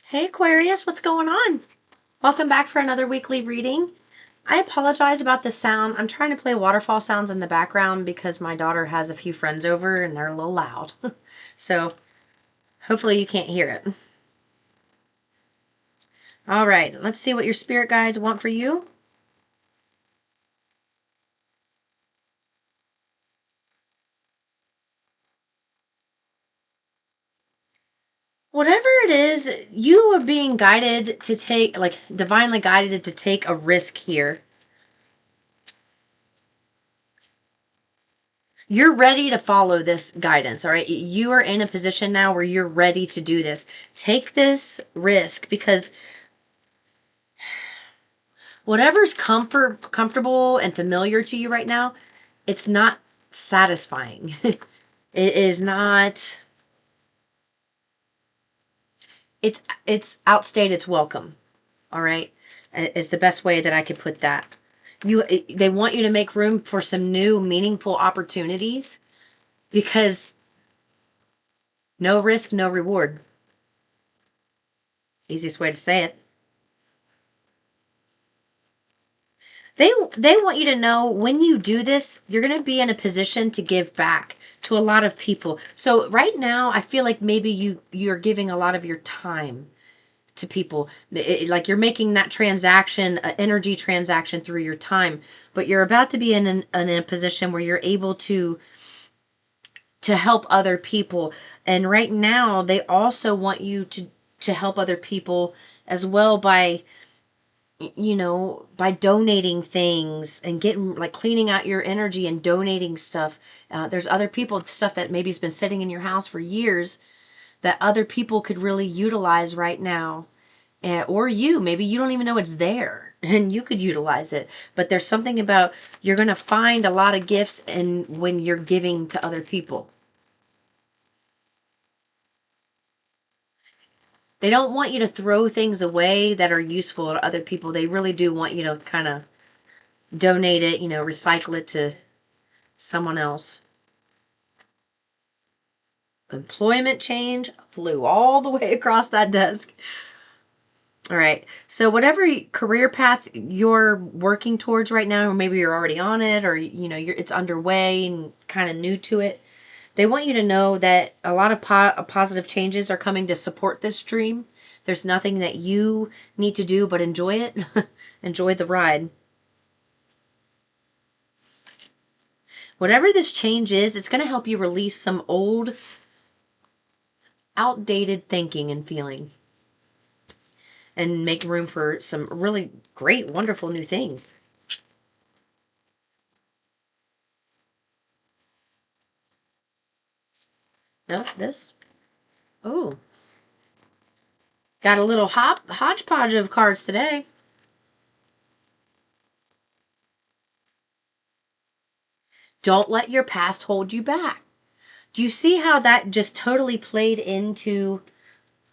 Hey Aquarius, what's going on? Welcome back for another weekly reading. I apologize about the sound. I'm trying to play waterfall sounds in the background because my daughter has a few friends over and they're a little loud. So hopefully you can't hear it. All right, let's see what your spirit guides want for you. Whatever it is, you are being guided to take, like divinely guided to take a risk here. You're ready to follow this guidance, all right? You are in a position now where you're ready to do this. Take this risk because whatever's comfortable and familiar to you right now, it's not satisfying. It is not, it's outstayed its welcome. All right, is the best way that I could put that. They want you to make room for some new meaningful opportunities because no risk, no reward. Easiest way to say it. They want you to know when you do this, you're going to be in a position to give back to a lot of people. So right now, I feel like maybe you're giving a lot of your time to people. Like you're making that transaction, an energy transaction through your time, but you're about to be in a position where you're able to help other people. And right now, they also want you to help other people as well by by donating things and getting like cleaning out your energy and donating stuff. There's other people, stuff that maybe has been sitting in your house for years that other people could really utilize right now. Or maybe you don't even know it's there and you could utilize it. But there's something about you're going to find a lot of gifts and when you're giving to other people. They don't want you to throw things away that are useful to other people. They really do want you to kind of donate it, recycle it to someone else. Employment change flew all the way across that desk. All right. So whatever career path you're working towards right now, or maybe you're already on it, or it's underway and kind of new to it, they want you to know that a lot of positive changes are coming to support this dream. There's nothing that you need to do but enjoy it. Enjoy the ride. Whatever this change is, it's going to help you release some old, outdated thinking and feeling and make room for some really great, wonderful new things. No, this. Oh, got a little hodgepodge of cards today. Don't let your past hold you back. Do you see how that just totally played into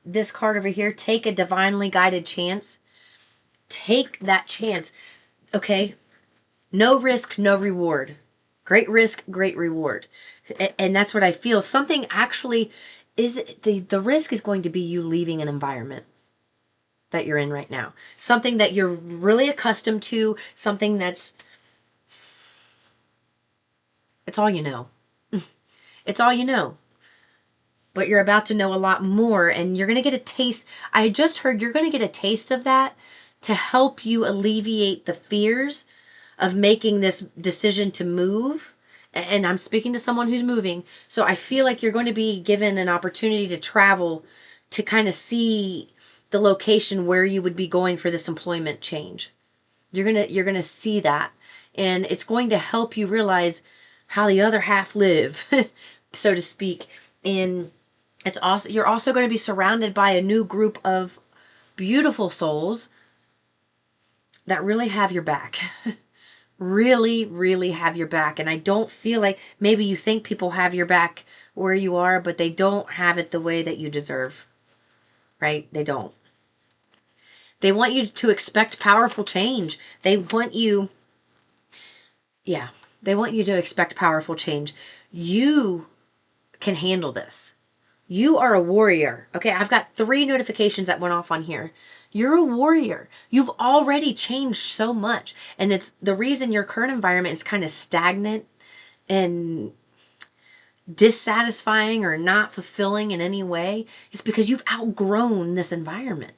this card over here? Take a divinely guided chance. Take that chance. Okay. No risk, no reward. Great risk, great reward. And that's what I feel. Something actually is the risk is going to be you leaving an environment that you're in right now. Something that you're really accustomed to, something that's it's all you know. It's all you know. But you're about to know a lot more and you're going to get a taste. I just heard you're going to get a taste of that to help you alleviate the fears of making this decision to move. And I'm speaking to someone who's moving. So I feel like you're going to be given an opportunity to travel to kind of see the location where you would be going for this employment change. You're going to see that and it's going to help you realize how the other half live, so to speak. And it's also you're also going to be surrounded by a new group of beautiful souls that really have your back. Really, really have your back. And I don't feel like maybe you think people have your back where you are, but they don't have it the way that you deserve. Right? They don't. They want you to expect powerful change. They want you, yeah, they want you to expect powerful change. You can handle this. You are a warrior. Okay, I've got 3 notifications that went off on here. You're a warrior. You've already changed so much. And it's the reason your current environment is kind of stagnant and dissatisfying or not fulfilling in any way is because you've outgrown this environment.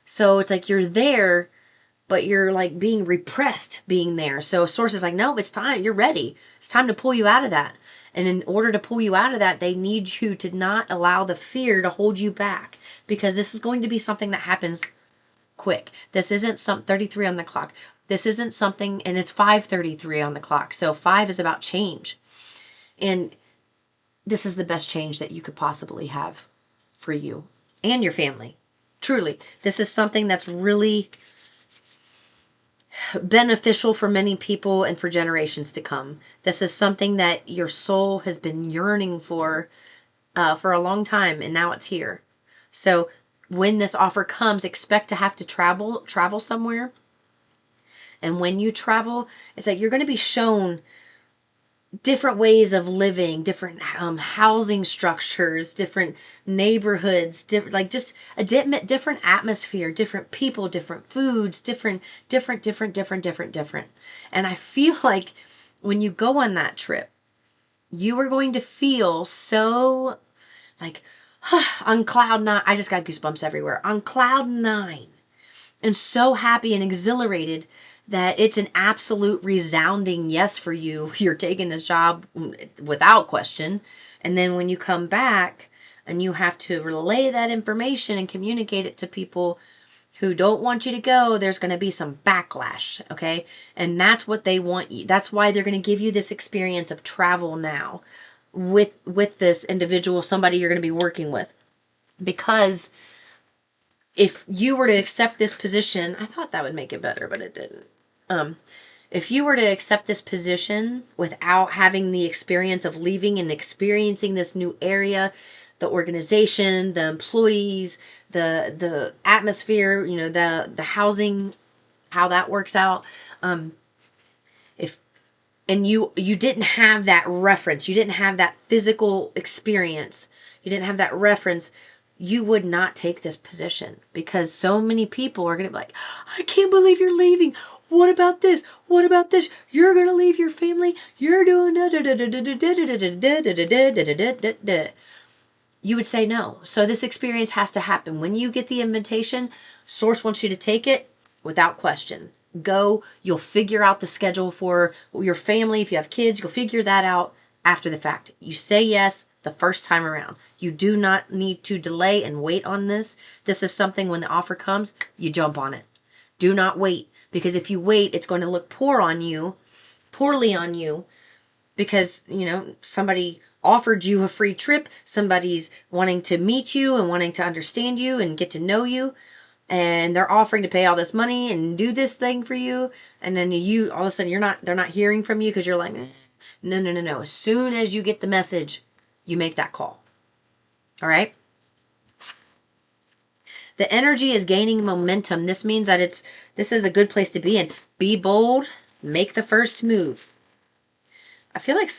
So it's like you're there, but you're like being repressed being there. So source is like, no, it's time. You're ready. It's time to pull you out of that. And in order to pull you out of that, they need you to not allow the fear to hold you back, because this is going to be something that happens quick. This isn't some 33 on the clock. This isn't something, and it's 5:33 on the clock. So 5 is about change. And this is the best change that you could possibly have for you and your family. Truly, this is something that's really beneficial for many people and for generations to come. This is something that your soul has been yearning for a long time, and now it's here. So when this offer comes, expect to have to travel somewhere. And when you travel, it's like you're going to be shown different ways of living, different housing structures, different neighborhoods, like just a different atmosphere, different people, different foods, different. And I feel like when you go on that trip, you are going to feel so like on cloud 9. I just got goosebumps everywhere. On cloud 9. And so happy and exhilarated that it's an absolute resounding yes for you. You're taking this job without question. And then when you come back and you have to relay that information and communicate it to people who don't want you to go, there's going to be some backlash, okay? And that's what they want you. That's why they're going to give you this experience of travel now with this individual, somebody you're going to be working with. Because if you were to accept this position, I thought that would make it better, but it didn't. If you were to accept this position without having the experience of leaving and experiencing this new area, the organization, the employees, the atmosphere, you know, the housing, how that works out, if and you didn't have that reference, you didn't have that physical experience, you didn't have that reference, you would not take this position, because so many people are going to be like, I can't believe you're leaving. What about this? What about this? You're going to leave your family. You're doing you would say no. So this experience has to happen. When you get the invitation, source wants you to take it without question. Go. You'll figure out the schedule for your family. If you have kids, you'll figure that out after the fact. You say yes the first time around. You do not need to delay and wait on this. This is something, when the offer comes, you jump on it. Do not wait, because if you wait, it's going to look poorly on you, because, you know, somebody offered you a free trip, somebody's wanting to meet you and wanting to understand you and get to know you, and they're offering to pay all this money and do this thing for you, and then you all of a sudden they're not hearing from you because you're like, no. As soon as you get the message, you make that call. All right? The energy is gaining momentum. This means that this is a good place to be in. Be bold, make the first move. I feel like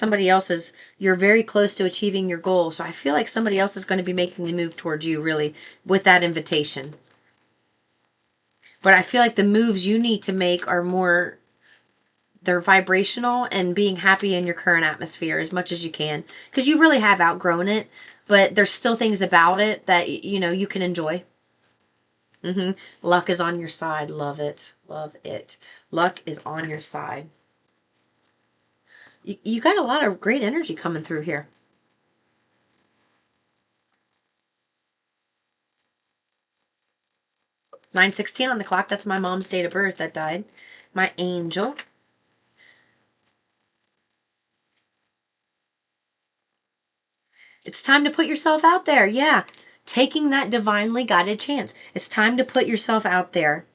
you're very close to achieving your goal. So I feel like somebody else is going to be making the move towards you, really, with that invitation. But I feel like the moves you need to make are more, they're vibrational and being happy in your current atmosphere as much as you can. Because you really have outgrown it, but there's still things about it that, you know, you can enjoy. Luck is on your side. Love it. Love it. Luck is on your side. You got a lot of great energy coming through here. 9:16 on the clock. That's my mom's date of birth that died. My angel. It's time to put yourself out there. Yeah. Taking that divinely guided chance. It's time to put yourself out there.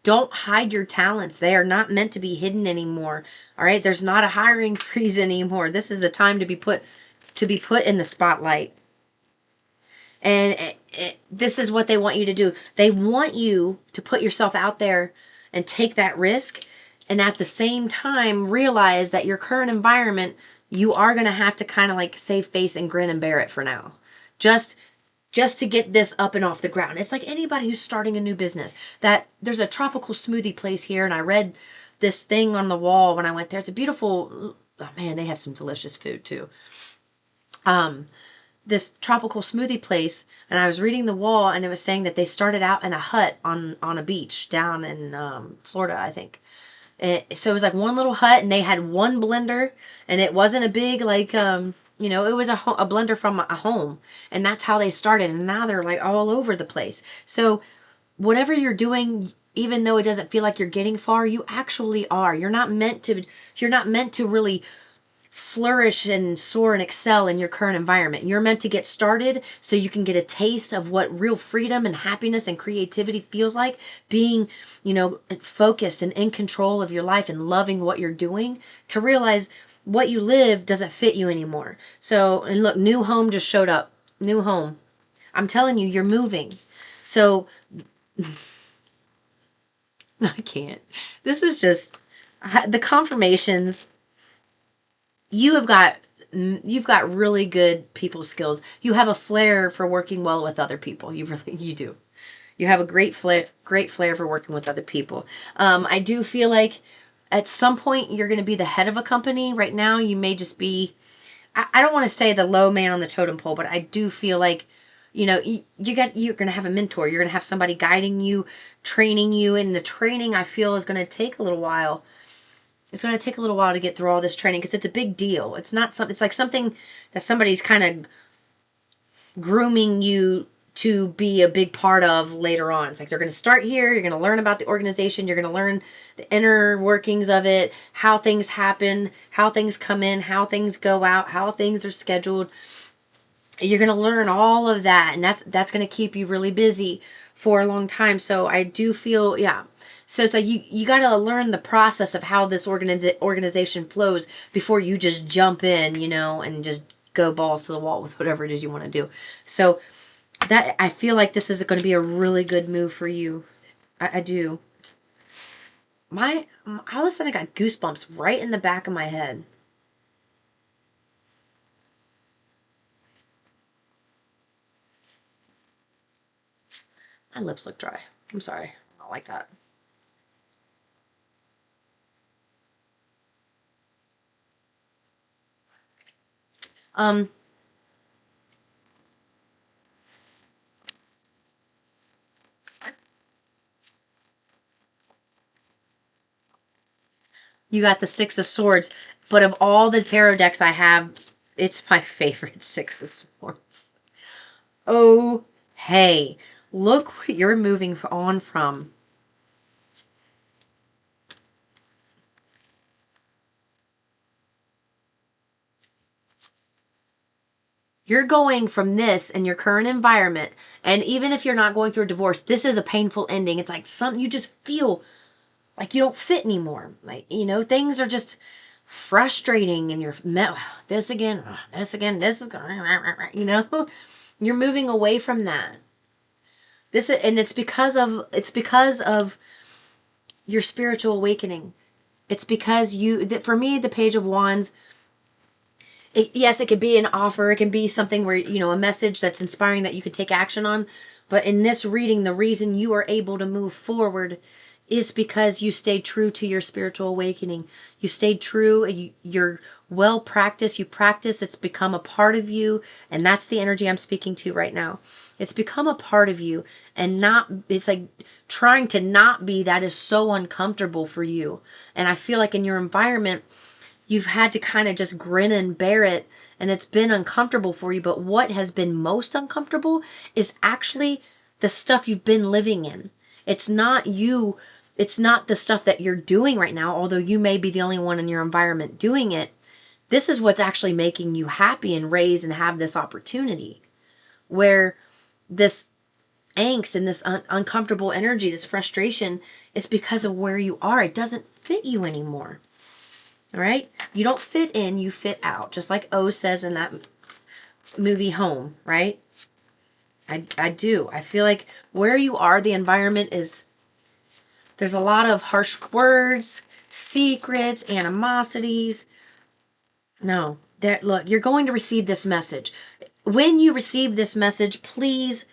Don't hide your talents. They are not meant to be hidden anymore. All right. There's not a hiring freeze anymore. This is the time to be put in the spotlight. And this is what they want you to do. They want you to put yourself out there and take that risk. And at the same time, realize that your current environment, you are going to have to kind of like save face and grin and bear it for now. just to get this up and off the ground. It's like anybody who's starting a new business. That there's a tropical smoothie place here, and I read this thing on the wall when I went there. It's a beautiful, oh man, they have some delicious food too. This tropical smoothie place, and I was reading the wall, and it was saying that they started out in a hut on a beach down in Florida, I think. So it was like one little hut, and they had one blender, and it wasn't a big like it was a blender from a home, and that's how they started, and now they're like all over the place. So whatever you're doing, even though it doesn't feel like you're getting far, you actually are. You're not meant to really flourish and soar and excel in your current environment. You're meant to get started so you can get a taste of what real freedom and happiness and creativity feels like, being, focused and in control of your life and loving what you're doing, to realize what you live doesn't fit you anymore. So, and look, new home just showed up. New home. I'm telling you, you're moving. So, I can't. This is just the confirmations. You've got really good people skills. You have a flair for working well with other people. You do. You have a great flair for working with other people. I do feel like at some point you're going to be the head of a company. Right now you may just be, I don't want to say the low man on the totem pole, but I do feel like, you're going to have a mentor. You're going to have somebody guiding you, training you. And the training, I feel, is going to take a little while. It's going to take a little while to get through all this training because it's a big deal. It's not something, it's like something that somebody's kind of grooming you to be a big part of later on. It's like they're going to start here. You're going to learn about the organization. You're going to learn the inner workings of it, how things happen, how things come in, how things go out, how things are scheduled. You're going to learn all of that. And that's going to keep you really busy for a long time. So I do feel, yeah. So it's like you got to learn the process of how this organization flows before you just jump in, and just go balls to the wall with whatever it is you want to do. So that, I feel like this is going to be a really good move for you. I do. All of a sudden I got goosebumps right in the back of my head. My lips look dry. I'm sorry. I don't like that. Um, you got the Six of Swords, but of all the tarot decks I have, it's my favorite Six of Swords. Oh, hey, look what you're moving on from. You're going from this in your current environment, and even if you're not going through a divorce, this is a painful ending. It's like something you just feel like you don't fit anymore. Like, things are just frustrating, and you're this again, this is you're moving away from that. And it's because of your spiritual awakening. It's because for me, the Page of Wands, yes, it could be an offer. It can be something where, a message that's inspiring that you could take action on. But in this reading, the reason you are able to move forward is because you stayed true to your spiritual awakening. You stayed true. You're well practiced. You practice. It's become a part of you. And that's the energy I'm speaking to right now. It's become a part of you. And it's like trying to not be, that is so uncomfortable for you. And I feel like in your environment, you've had to kind of just grin and bear it, and it's been uncomfortable for you. But what has been most uncomfortable is actually the stuff you've been living in. It's not you. It's not the stuff that you're doing right now, although you may be the only one in your environment doing it. This is what's actually making you happy and raise and have this opportunity, where this angst and this uncomfortable energy, this frustration, is because of where you are. It doesn't fit you anymore. All right? You don't fit in, you fit out. Just like O says in that movie Home, right? I do. I feel like where you are, the environment is, there's a lot of harsh words, secrets, animosities. No. Look, you're going to receive this message. when you receive this message, please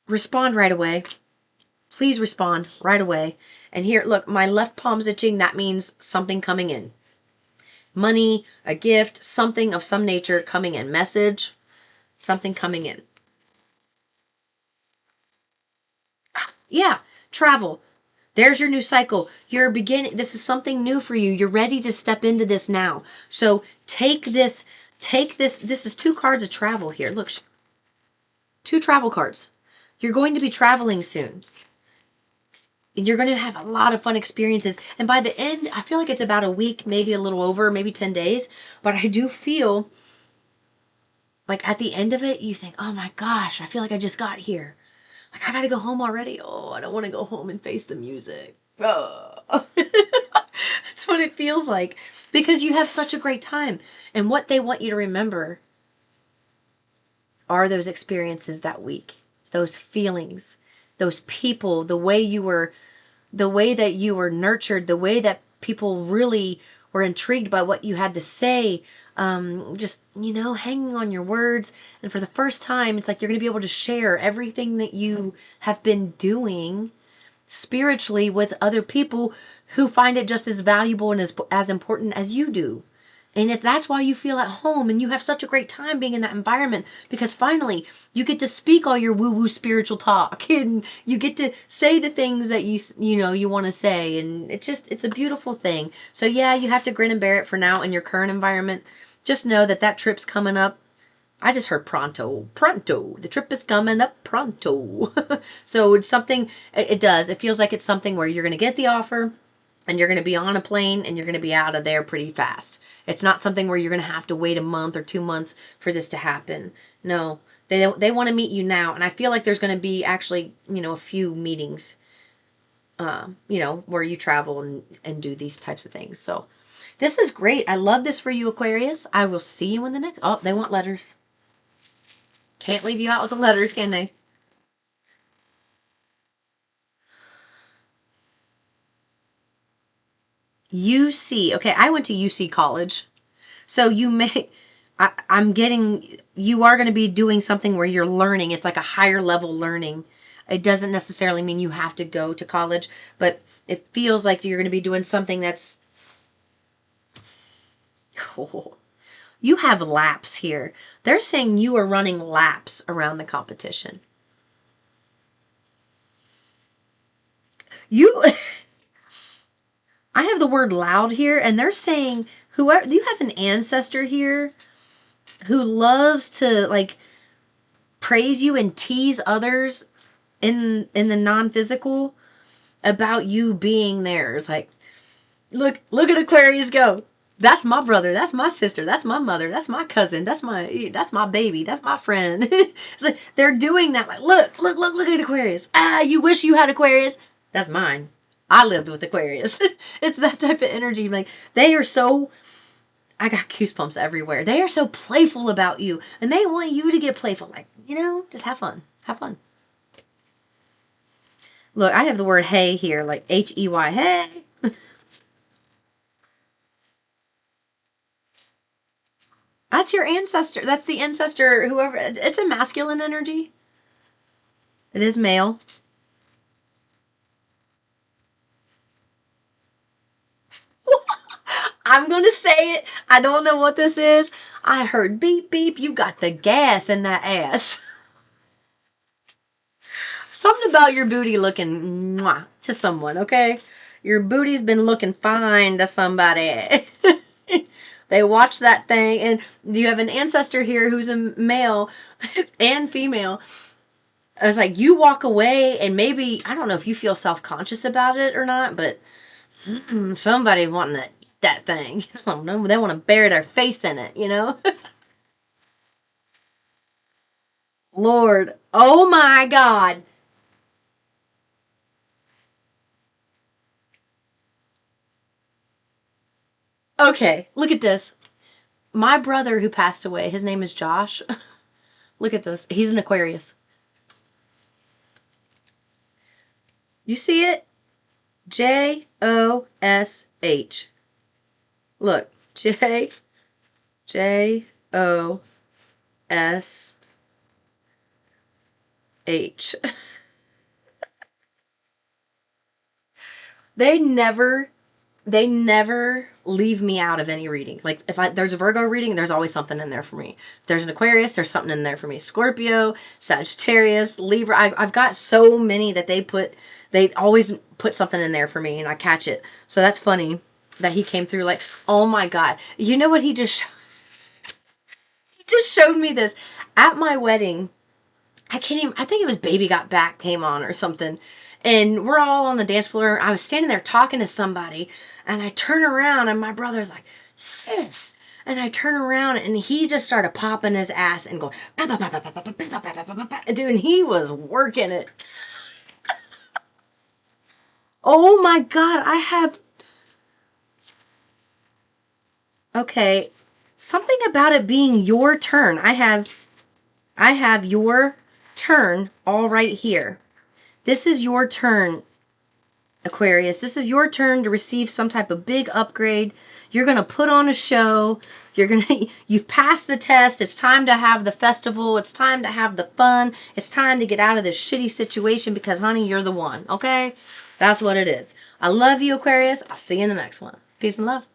respond right away. Please respond right away. And here, look, my left palm's itching. That means something coming in. Money, a gift, something of some nature coming in. Message, something coming in. Yeah, travel. There's your new cycle. You're beginning. This is something new for you. You're ready to step into this now. So take this. Take this. This is 2 cards of travel here. Look, 2 travel cards. You're going to be traveling soon. You're going to have a lot of fun experiences. And by the end, I feel like it's about a week, maybe a little over, maybe 10 days. But I do feel like at the end of it, you think, oh my gosh, I feel like I just got here. Like, I got to go home already. Oh, I don't want to go home and face the music. Oh. That's what it feels like. Because you have such a great time. And what they want you to remember are those experiences that week. Those feelings. Those people. The way that you were nurtured. The way that people really were intrigued by what you had to say. Just, hanging on your words. And for the first time, it's like you're going to be able to share everything that you have been doing spiritually with other people who find it just as valuable and as important as you do. And that's why you feel at home and you have such a great time being in that environment, because finally you get to speak all your woo-woo spiritual talk and you get to say the things that you want to say, and it's a beautiful thing. So yeah, you have to grin and bear it for now in your current environment. Just know that trip's coming up. I just heard pronto. Pronto. The trip is coming up pronto. So it's something, it does. It feels like it's something where you're going to get the offer and you're going to be on a plane and you're going to be out of there pretty fast. It's not something where you're going to have to wait a month or 2 months for this to happen. No, they want to meet you now. And I feel like there's going to be actually, a few meetings, where you travel and do these types of things. So this is great. I love this for you, Aquarius. I will see you in the next. Oh, they want letters. Can't leave you out with the letters, can they? UC. Okay, I went to UC college. So you are going to be doing something where you're learning. It's like a higher level learning. It doesn't necessarily mean you have to go to college, but it feels like you're going to be doing something that's cool. You have laps here. They're saying you are running laps around the competition. You I have the word loud here, and they're saying whoever, do you have an ancestor here who loves to like praise you and tease others in the non-physical about you being there? It's like, look at Aquarius go. That's my brother. That's my sister. That's my mother. That's my cousin. That's my baby. That's my friend. It's like they're doing that. Like, look at Aquarius. You wish you had Aquarius. That's mine. I lived with Aquarius. It's that type of energy. Like, they are so, I got goosebumps everywhere. They are so playful about you, and they want you to get playful. Like, just have fun. Have fun. Look, I have the word hey here, like Hey. Hey. That's your ancestor. That's the ancestor, whoever. It's a masculine energy. It is male. I'm going to say it. I don't know what this is. I heard beep, beep. You got the gas in that ass. Something about your booty looking mwah to someone, okay? Your booty's been looking fine to somebody. They watch that thing, and you have an ancestor here who's a male and female. I was like, you walk away, and maybe, I don't know if you feel self-conscious about it or not, but somebody wanting to eat that thing. I don't know. They want to bury their face in it, Lord. Oh my God. Okay, look at this. My brother who passed away, his name is Josh. Look at this. He's an Aquarius. You see it? Josh. Look. Josh. S H. They never leave me out of any reading. Like if there's a Virgo reading, there's always something in there for me. If there's an Aquarius, there's something in there for me. Scorpio, Sagittarius, Libra. I've got so many that they always put something in there for me and I catch it. So that's funny that he came through like, oh my God. You know what he just showed me this at my wedding. I think it was Baby Got Back came on or something. And we're all on the dance floor. I was standing there talking to somebody and I turn around and my brother's like, sis. And I turn around and he just started popping his ass and going, dude, and he was working it. Oh my God, okay, something about it being your turn. I have your turn all right here. This is your turn, Aquarius. This is your turn to receive some type of big upgrade. You're going to put on a show. You've passed the test. It's time to have the festival. It's time to have the fun. It's time to get out of this shitty situation because, honey, you're the one. Okay? That's what it is. I love you, Aquarius. I'll see you in the next one. Peace and love.